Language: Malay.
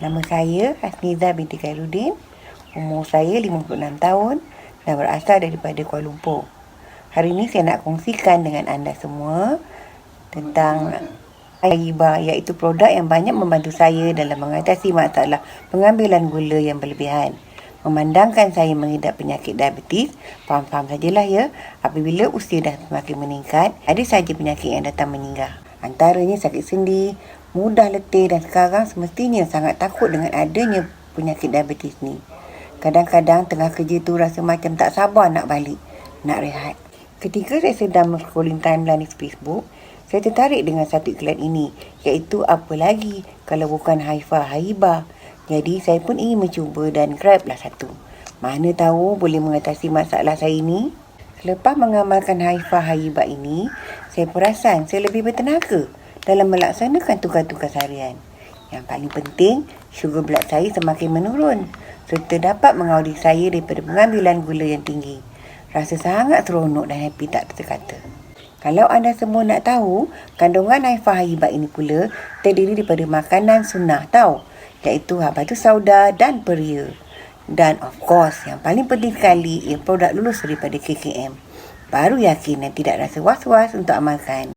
Nama saya Hasniza binti Khairuddin. Umur saya 56 tahun dan berasal daripada Kuala Lumpur. Hari ini saya nak kongsikan dengan anda semua tentang Haiba, iaitu produk yang banyak membantu saya dalam mengatasi masalah pengambilan gula yang berlebihan. Memandangkan saya mengidap penyakit diabetes, faham-faham sajalah ya, apabila usia dah semakin meningkat, ada saja penyakit yang datang meninggal. Antaranya sakit sendi, mudah letih, dan sekarang semestinya sangat takut dengan adanya penyakit diabetes ni. Kadang-kadang tengah kerja tu rasa macam tak sabar nak balik, nak rehat. Ketika saya sedang scrolling timeline di Facebook, saya tertarik dengan satu iklan ini, iaitu apa lagi kalau bukan Haiba. Jadi saya pun ingin mencuba dan grablah satu. Mana tahu boleh mengatasi masalah saya ini. Selepas mengamalkan Haiba ini, saya perasan saya lebih bertenaga dalam melaksanakan tugas-tugas harian. Yang paling penting, sugar blood saya semakin menurun serta dapat mengawali saya daripada pengambilan gula yang tinggi. Rasa sangat seronok dan happy tak terkata. Kalau anda semua nak tahu, kandungan Haiba ini pula terdiri daripada makanan sunnah tau, iaitu habatus sauda dan peria. Dan of course, yang paling penting sekali, ia produk lulus daripada KKM. Baru yakin dan tidak rasa was-was untuk amalkan.